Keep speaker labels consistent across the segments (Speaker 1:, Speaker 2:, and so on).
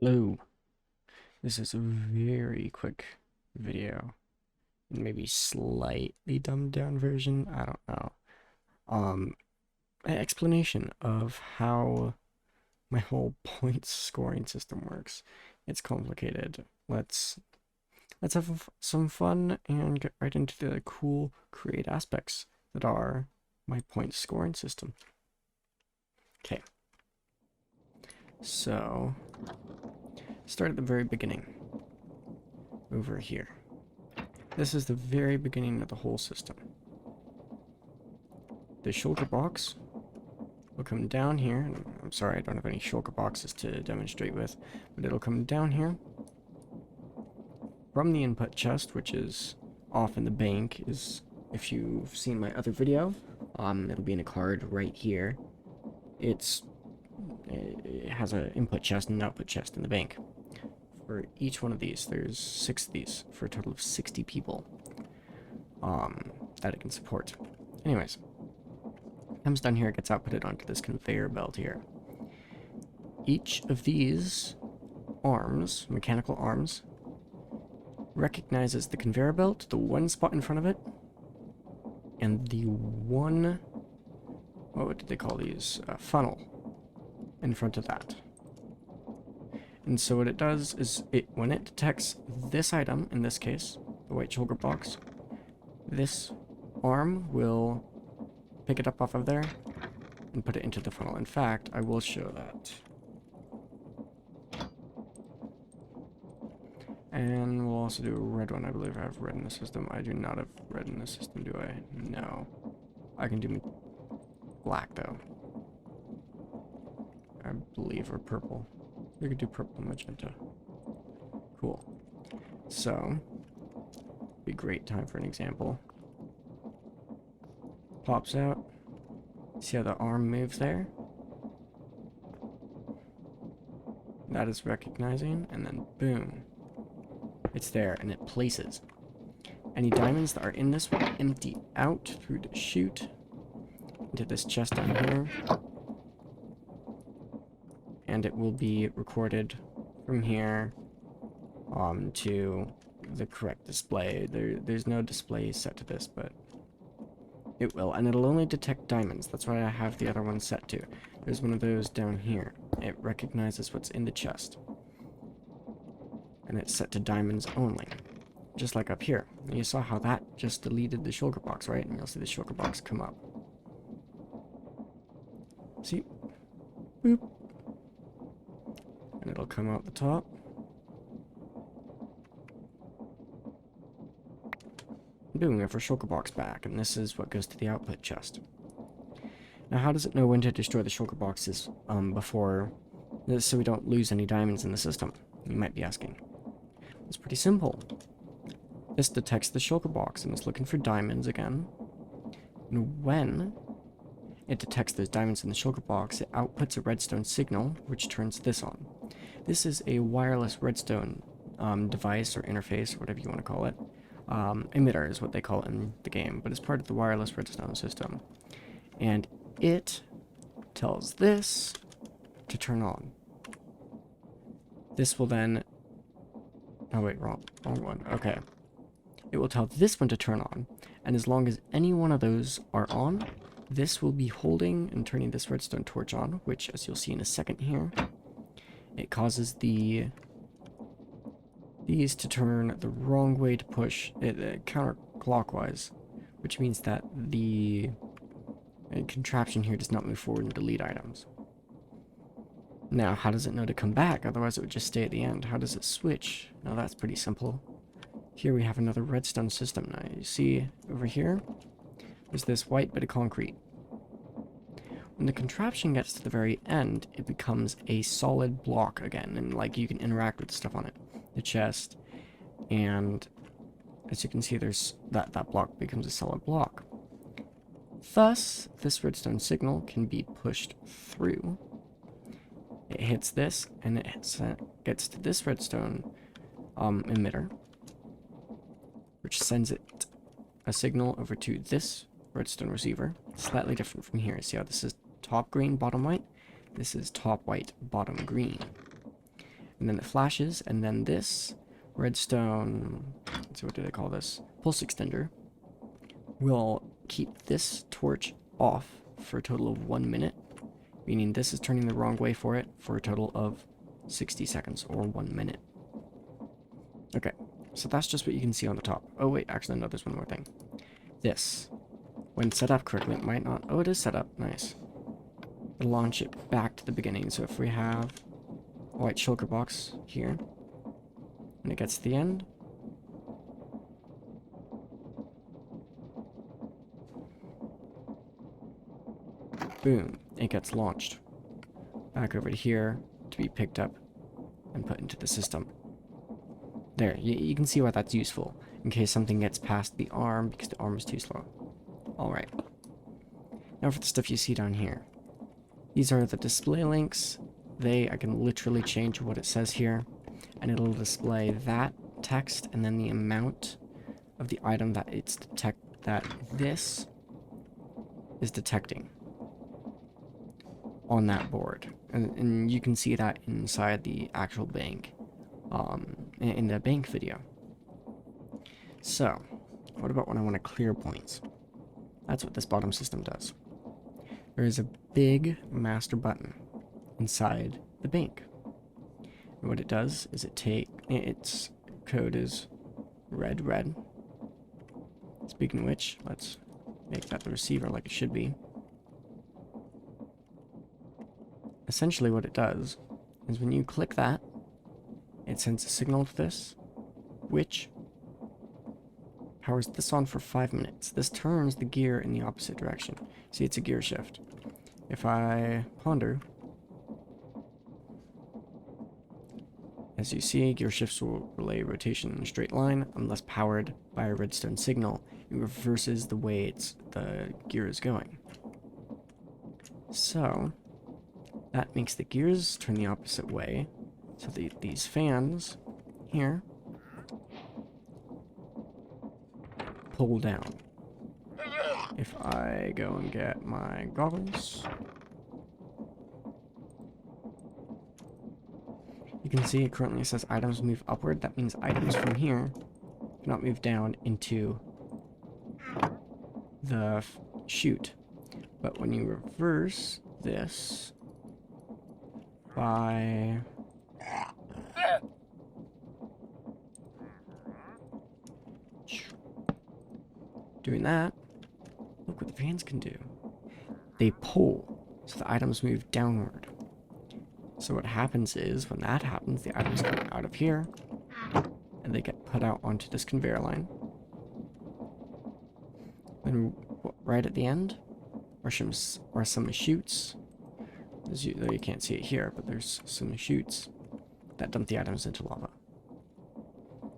Speaker 1: Hello, this is a very quick video, maybe slightly dumbed down version, I don't know. An explanation of how my whole points scoring system works. It's complicated. Let's have some fun and get right into the cool, create aspects that are my points scoring system. Okay, so start at the very beginning, over here. This is the very beginning of the whole system. The shulker box will come down here. I'm sorry, I don't have any shulker boxes to demonstrate with, but it'll come down here from the input chest, which is off in the bank. Is if you've seen my other video, it'll be in a card right here. It has an input chest and an output chest in the bank. For each one of these, there's 6 of these for a total of 60 people that it can support. Anyways, comes down here, gets outputted onto this conveyor belt here. Each of these arms, mechanical arms, recognizes the conveyor belt, the one spot in front of it, and the one, what did they call these? Funnel in front of that. And so what it does is, when it detects this item, in this case, the white shulker box, this arm will pick it up off of there and put it into the funnel. In fact, I will show that. And we'll also do a red one. I believe I have red in the system. I do not have red in the system, do I? No. I can do black, though. I believe, or purple. We could do purple and magenta. Cool. So, be a great time for an example. Pops out. See how the arm moves there? That is recognizing, and then boom. It's there, and it places. Any diamonds that are in this will empty out through the chute into this chest down here. And it will be recorded from here to the correct display. There's no display set to this, but it will. And it'll only detect diamonds. That's why I have the other one set to. There's one of those down here. It recognizes what's in the chest. And it's set to diamonds only. Just like up here. You saw how that just deleted the shulker box, right? And you'll see the shulker box come up. See? Boop. And it'll come out the top. Boom, we have our shulker box back, and this is what goes to the output chest. Now, how does it know when to destroy the shulker boxes before, so we don't lose any diamonds in the system? You might be asking. It's pretty simple. This detects the shulker box, and it's looking for diamonds again. And when it detects those diamonds in the shulker box, it outputs a redstone signal, which turns this on. This is a wireless redstone device or interface, or whatever you want to call it. Emitter is what they call it in the game, but it's part of the wireless redstone system. And it tells this to turn on. This will then... Oh wait, wrong one. Okay. It will tell this one to turn on, and as long as any one of those are on, this will be holding and turning this redstone torch on, which, as you'll see in a second here, it causes these to turn the wrong way to push it counterclockwise, which means that the contraption here does not move forward and delete items. Now, how does it know to come back? Otherwise it would just stay at the end. How does it switch? Now that's pretty simple. Here we have another redstone system. Now you see over here, there's this white bit of concrete. When the contraption gets to the very end, it becomes a solid block again, and like you can interact with stuff on it. The chest, and as you can see, there's that block becomes a solid block. Thus, this redstone signal can be pushed through. It hits this, and it gets to this redstone emitter, which sends it a signal over to this redstone receiver. Slightly different from here. See how this is top green, bottom white? This is top white, bottom green. and then it flashes, and then this redstone, let's see, what do they call this? Pulse extender will keep this torch off for a total of 1 minute, meaning this is turning the wrong way for it for a total of 60 seconds or 1 minute. Okay, so that's just what you can see on the top. Oh wait, actually no, there's one more thing. This, when set up correctly, it might not, oh, it is set up, nice. It'll launch it back to the beginning. So if we have a white shulker box here, when it gets to the end, boom, it gets launched back over to here to be picked up and put into the system. There, you can see why that's useful, in case something gets past the arm because the arm is too slow. Alright. Now for the stuff you see down here. These are the display links. I can literally change what it says here, and it'll display that text and then the amount of the item that this is detecting on that board. And you can see that inside the actual bank, in the bank video. So, what about when I want to clear points? That's what this bottom system does. There is a big master button inside the bank. And what it does is its code is red. Speaking of which, let's make that the receiver like it should be. Essentially what it does is when you click that, it sends a signal to this, which powers this on for 5 minutes. This turns the gear in the opposite direction. See, it's a gear shift. If I ponder, as you see, gear shifts will relay rotation in a straight line unless powered by a redstone signal. It reverses the way the gear is going. So that makes the gears turn the opposite way. So these fans here pull down. If I go and get my goggles, you can see it currently says items move upward. That means items from here cannot move down into the chute. But when you reverse this by doing that, look what the fans can do. They pull, so the items move downward. So what happens is, when that happens, the items come out of here, and they get put out onto this conveyor line. And right at the end, are some chutes. Though you can't see it here, but there's some chutes that dump the items into lava.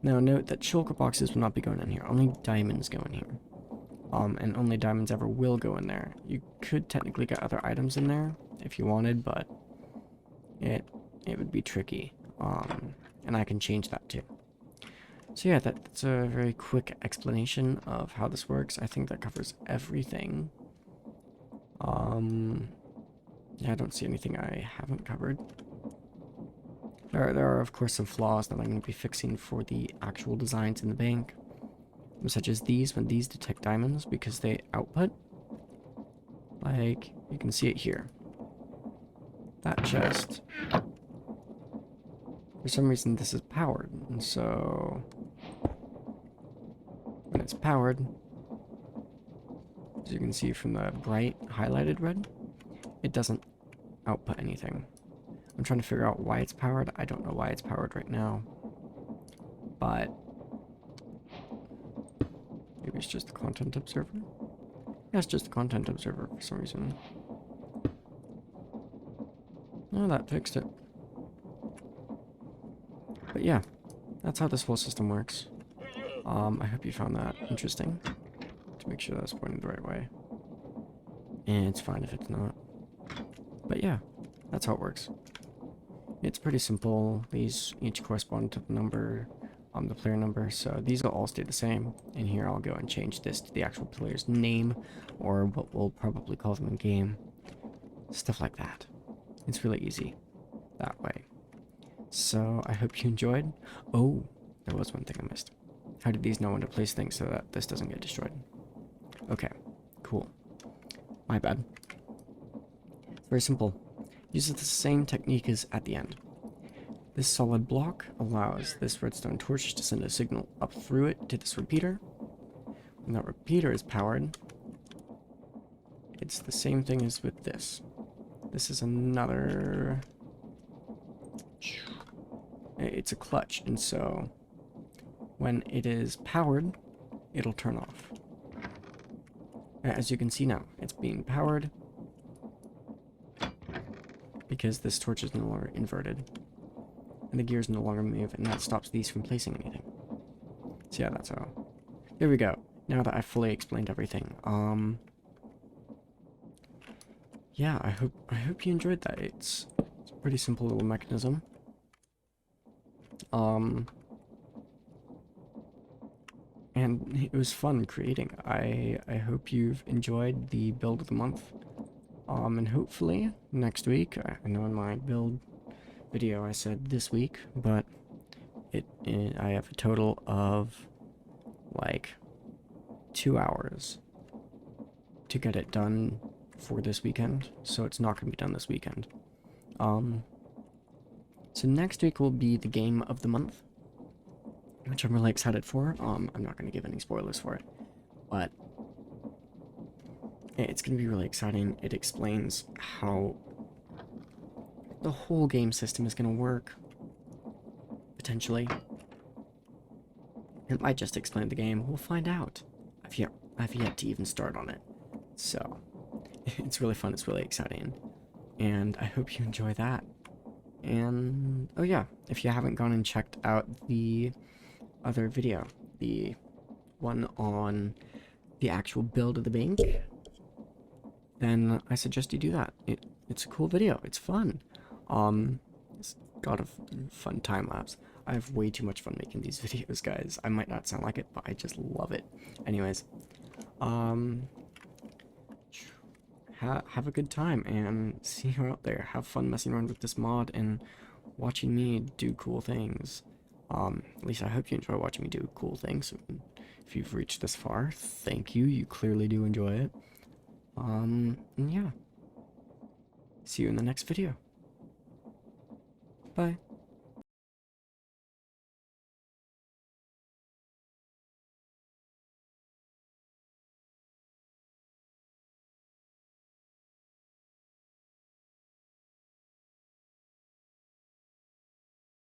Speaker 1: Now note that shulker boxes will not be going in here. Only diamonds go in here. And only diamonds ever will go in there. You could technically get other items in there if you wanted, but it would be tricky. And I can change that too. So yeah, that's a very quick explanation of how this works. I think that covers everything. Yeah, I don't see anything I haven't covered. There are of course some flaws that I'm going to be fixing for the actual designs in the bank. Such as these, when these detect diamonds, because they output, like, you can see it here. That chest, for some reason this is powered, and so when it's powered, as you can see from the bright highlighted red, it doesn't output anything. I'm trying to figure out why it's powered. I don't know why it's powered right now, but maybe it's just the content observer. Yeah, it's just the content observer for some reason. Oh, that fixed it. But yeah, that's how this whole system works. I hope you found that interesting. To make sure that's pointed the right way. And it's fine if it's not. But yeah, that's how it works. It's pretty simple. These each correspond to the number, the player number, so these will all stay the same. And here I'll go and change this to the actual player's name, or what we'll probably call them in game. Stuff like that. It's really easy that way. So I hope you enjoyed. Oh, there was one thing I missed. How did these know when to place things so that this doesn't get destroyed? Okay, cool. My bad. Very simple. Uses the same technique as at the end. This solid block allows this redstone torch to send a signal up through it to this repeater. When that repeater is powered, it's the same thing as with this. This is another... It's a clutch, and so when it is powered, it'll turn off. As you can see now, it's being powered because this torch is no longer inverted and the gears no longer move, and that stops these from placing anything. So yeah, that's how. There we go. Now that I've fully explained everything, yeah, I hope you enjoyed that. It's a pretty simple little mechanism. And it was fun creating. I hope you've enjoyed the build of the month. And hopefully next week, I know in my build video I said this week, but I have a total of like 2 hours to get it done for this weekend, so it's not going to be done this weekend. So next week will be the game of the month, which I'm really excited for. I'm not going to give any spoilers for it, but it's going to be really exciting. It explains how the whole game system is going to work, potentially. It might just explain the game. We'll find out. I've yet to even start on it, so it's really fun. It's really exciting, and I hope you enjoy that. And oh yeah, if you haven't gone and checked out the other video, the one on the actual build of the bank, then I suggest you do that. It's a cool video. It's fun. It's got a fun time lapse. I have way too much fun making these videos, guys. I might not sound like it, but I just love it. Anyways, have a good time and see you out there. Have fun messing around with this mod and watching me do cool things. At least I hope you enjoy watching me do cool things. If you've reached this far, thank you. You clearly do enjoy it. And yeah. See you in the next video. Bye.